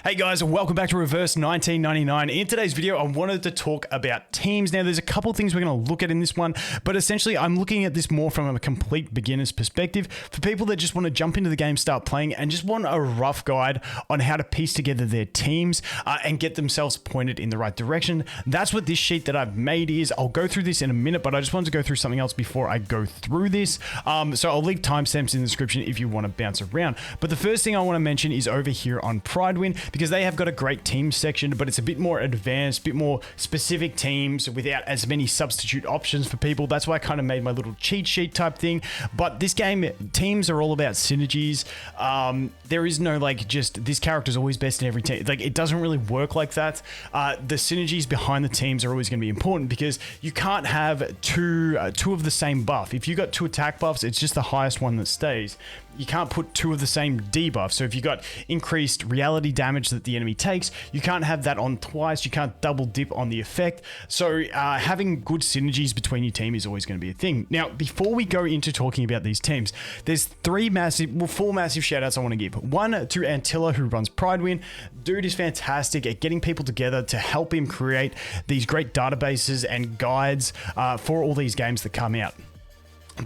Hey guys, welcome back to Reverse 1999. In today's video, I wanted to talk about teams. Now, there's a couple things we're going to look at in this one, but essentially, I'm looking at this more from a complete beginner's perspective for people that just want to jump into the game, start playing, and just want a rough guide on how to piece together their teams and get themselves pointed in the right direction. That's what this sheet that I've made is. I'll go through this in a minute, but I just wanted to go through something else before I go through this. So I'll leave timestamps in the description if you want to bounce around. But the first thing I want to mention is over here on Prydwen, because they have got a great team section, but it's a bit more advanced, a bit more specific teams without as many substitute options for people. That's why I kind of made my little cheat sheet type thing. But this game, teams are all about synergies. There is no like just this character is always best in every team. Like it doesn't really work like that. The synergies behind the teams are always going to be important because you can't have two of the same buff. If you got two attack buffs, it's just the highest one that stays. You can't put two of the same debuff. So if you got increased reality damage that the enemy takes, you can't have that on twice. You can't double dip on the effect. So having good synergies between your team is always going to be a thing. Now, before we go into talking about these teams, there's four massive shout outs I want to give. One to Antilla, who runs Prydwen. Dude is fantastic at getting people together to help him create these great databases and guides for all these games that come out.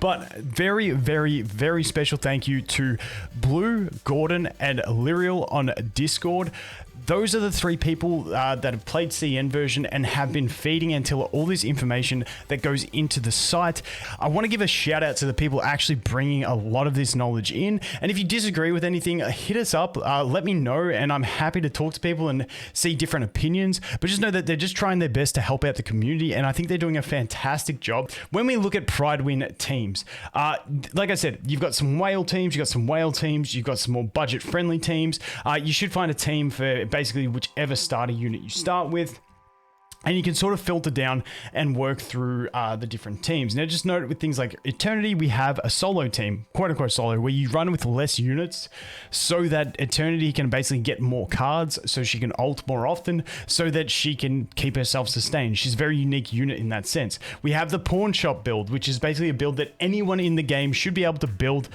But very, very, very special thank you to Blue, Gordan, and Liriell on Discord. Those are the three people that have played CN version and have been feeding Antilla all this information that goes into the site. I want to give a shout out to the people actually bringing a lot of this knowledge in. And if you disagree with anything, hit us up, let me know, and I'm happy to talk to people and see different opinions. But just know that they're just trying their best to help out the community, and I think they're doing a fantastic job. When we look at Prydwen teams, like I said, you've got some whale teams, you've got some whale teams, you've got some more budget-friendly teams. You should find a team for basically whichever starter unit you start with. And you can sort of filter down and work through the different teams. Now, just note with things like Eternity, we have a solo team, quote unquote solo, where you run with less units so that Eternity can basically get more cards, so she can ult more often, so that she can keep herself sustained. She's a very unique unit in that sense. We have the Pawn Shop build, which is basically a build that anyone in the game should be able to build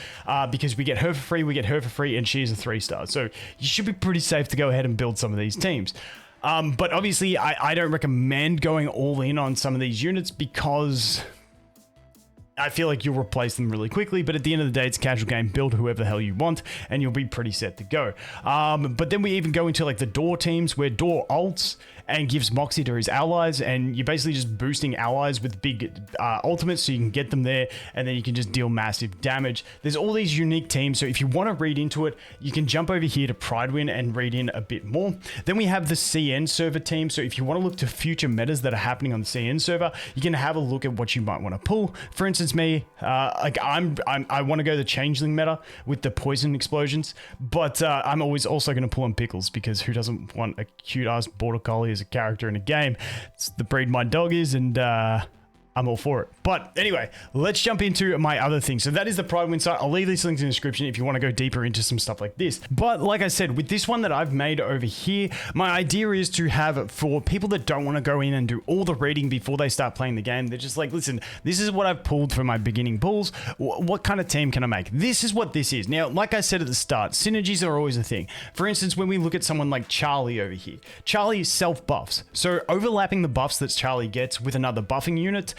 because we get her for free, and she is a 3-star. So you should be pretty safe to go ahead and build some of these teams. But obviously, I don't recommend going all in on some of these units because I feel like you'll replace them really quickly. But at the end of the day, it's a casual game. Build whoever the hell you want, and you'll be pretty set to go. But then we even go into like the Door teams, where Door ults and gives Moxie to his allies, and you're basically just boosting allies with big ultimates so you can get them there, and then you can just deal massive damage. There's all these unique teams, so if you want to read into it, you can jump over here to Prydwen and read in a bit more. Then we have the CN server team, so if you want to look to future metas that are happening on the CN server, you can have a look at what you might want to pull. For instance, me, like I want to go the Changeling meta with the poison explosions, but I'm always also going to pull on Pickles, because who doesn't want a cute-ass border collie as a character in a game? It's the breed my dog is, and I'm all for it. But anyway, let's jump into my other thing. So that is the Prydwen site. I'll leave these links in the description if you want to go deeper into some stuff like this. But like I said, with this one that I've made over here, my idea is to have, for people that don't want to go in and do all the reading before they start playing the game, they're just like, listen, this is what I've pulled for my beginning pulls. What kind of team can I make? This is what this is. Now, like I said at the start, synergies are always a thing. For instance, when we look at someone like Charlie over here, Charlie self-buffs. So overlapping the buffs that Charlie gets with another buffing unit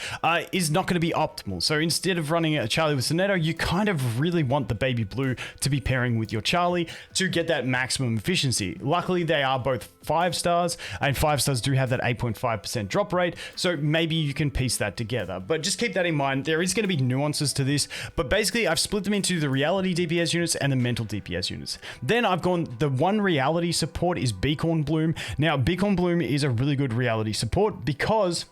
is not going to be optimal. So instead of running a Charlie with Sonetto, you kind of really want the Baby Blue to be pairing with your Charlie to get that maximum efficiency. Luckily, they are both 5-stars, and 5-stars do have that 8.5% drop rate, so maybe you can piece that together. But just keep that in mind. There is going to be nuances to this, but basically I've split them into the reality DPS units and the mental DPS units. Then I've gone, the one reality support is Beacon Bloom. Now, Beacon Bloom is a really good reality support because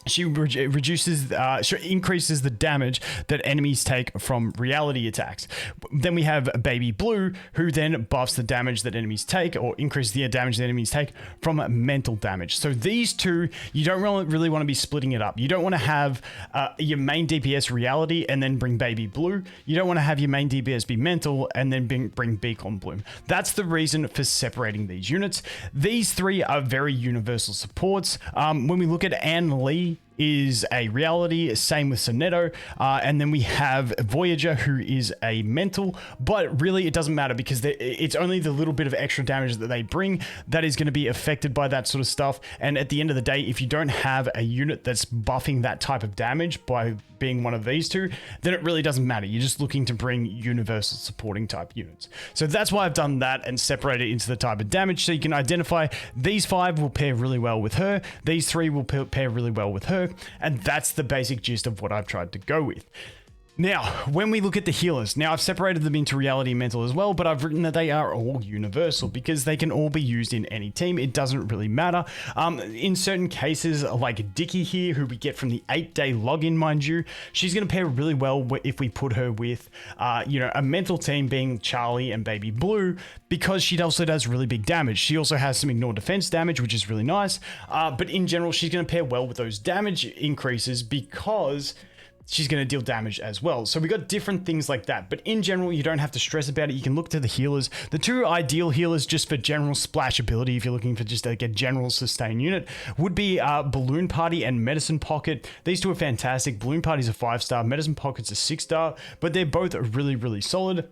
she increases the damage that enemies take from reality attacks. Then we have Baby Blue, who then buffs the damage that enemies take, or increases the damage that enemies take from mental damage. So these two, you don't really want to be splitting it up. You don't want to have your main DPS reality and then bring Baby Blue. You don't want to have your main DPS be mental and then bring Beacon Bloom. That's the reason for separating these units. These three are very universal supports. When we look at Anne Lee, is a reality, same with Sonetto, and then we have Voyager, who is a mental, but really it doesn't matter because it's only the little bit of extra damage that they bring that is going to be affected by that sort of stuff. And at the end of the day, if you don't have a unit that's buffing that type of damage by being one of these two, then it really doesn't matter. You're just looking to bring universal supporting type units. So that's why I've done that and separated it into the type of damage, so you can identify these 5 will pair really well with her, these 3 will pair really well with her, and that's the basic gist of what I've tried to go with. Now, when we look at the healers, now I've separated them into reality and mental as well, but I've written that they are all universal because they can all be used in any team. It doesn't really matter. In certain cases, like Dickie here, who we get from the 8-day login, mind you, she's going to pair really well if we put her with, a mental team being Charlie and Baby Blue, because she also does really big damage. She also has some ignore defense damage, which is really nice. But in general, she's going to pair well with those damage increases because she's going to deal damage as well. So we got different things like that, but in general, you don't have to stress about it. You can look to the healers. The 2 ideal healers just for general splash ability, if you're looking for just like a general sustain unit, would be Balloon Party and Medicine Pocket. These 2 are fantastic. Balloon Party's a 5-star, Medicine Pocket's a 6-star, but they're both really, really solid.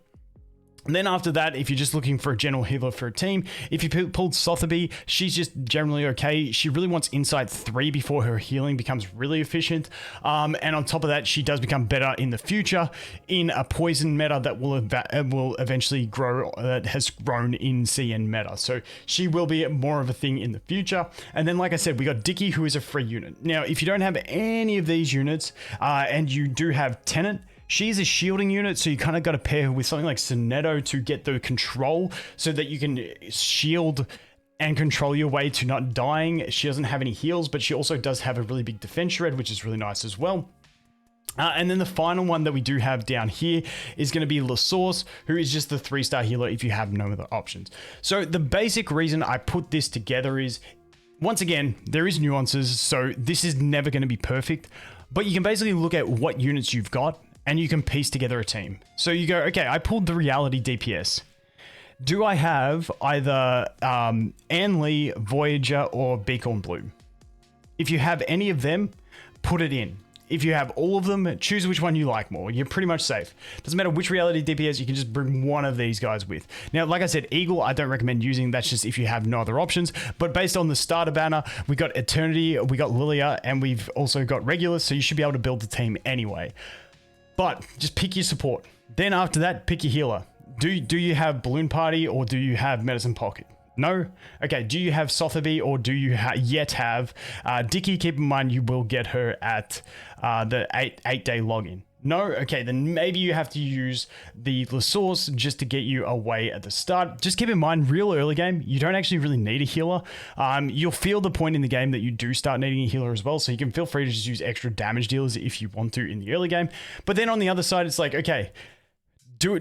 And then after that, if you're just looking for a general healer for a team, if you pulled Sotheby, she's just generally okay. She really wants Insight 3 before her healing becomes really efficient. And on top of that, she does become better in the future in a poison meta that will eventually grow, that has grown in CN meta. So she will be more of a thing in the future. And then, like I said, we got Dickie, who is a free unit. Now, if you don't have any of these units and you do have Tenet, she's a shielding unit, so you kind of got to pair her with something like Sonetto to get the control so that you can shield and control your way to not dying. She doesn't have any heals, but she also does have a really big defense shred, which is really nice as well. And then the final one that we do have down here is going to be La Source, who is just the 3-star healer if you have no other options. So the basic reason I put this together is, once again, there is nuances, so this is never going to be perfect, but you can basically look at what units you've got and you can piece together a team. So you go, okay, I pulled the reality DPS. Do I have either Ann Lee, Voyager, or Beacon Blue? If you have any of them, put it in. If you have all of them, choose which one you like more. You're pretty much safe. Doesn't matter which reality DPS, you can just bring one of these guys with. Now, like I said, Eagle, I don't recommend using. That's just if you have no other options. But based on the starter banner, we got Eternity, we got Liriell, and we've also got Regulus, so you should be able to build the team anyway. But just pick your support. Then after that, pick your healer. Do you have Balloon Party or do you have Medicine Pocket? No? Okay, do you have Sotheby or do you yet have Dickie? Keep in mind you will get her at the 8-day login. No? Okay, then maybe you have to use the La Source just to get you away at the start. Just keep in mind, real early game, you don't actually really need a healer. You'll feel the point in the game that you do start needing a healer as well, so you can feel free to just use extra damage dealers if you want to in the early game. But then on the other side, it's like, okay, are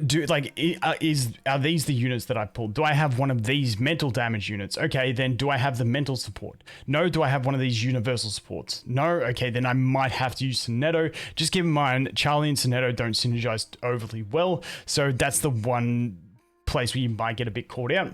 these the units that I pulled? Do I have one of these mental damage units? Okay, then do I have the mental support? No. Do I have one of these universal supports? No. Okay, then I might have to use Sonetto. Just keep in mind, Charlie and Sonetto don't synergize overly well, so that's the one place where you might get a bit caught out.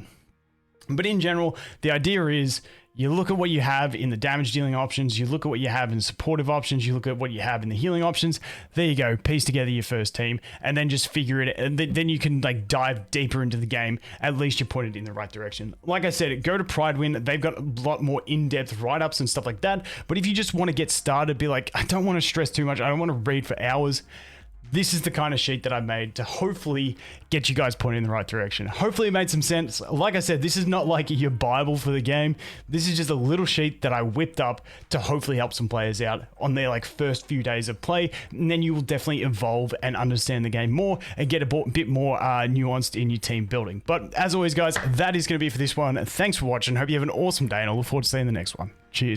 But in general, the idea is you look at what you have in the damage dealing options, you look at what you have in supportive options, you look at what you have in the healing options. There you go, piece together your first team, and then just figure it, and then you can like dive deeper into the game. At least you're pointed in the right direction. Like I said, go to Prydwen. They've got a lot more in-depth write-ups and stuff like that. But if you just want to get started, be like, I don't want to stress too much, I don't want to read for hours, this is the kind of sheet that I made to hopefully get you guys pointed in the right direction. Hopefully it made some sense. Like I said, this is not like your Bible for the game. This is just a little sheet that I whipped up to hopefully help some players out on their like first few days of play. And then you will definitely evolve and understand the game more and get a bit more nuanced in your team building. But as always, guys, that is going to be it for this one. Thanks for watching. Hope you have an awesome day, and I look forward to seeing the next one. Cheers.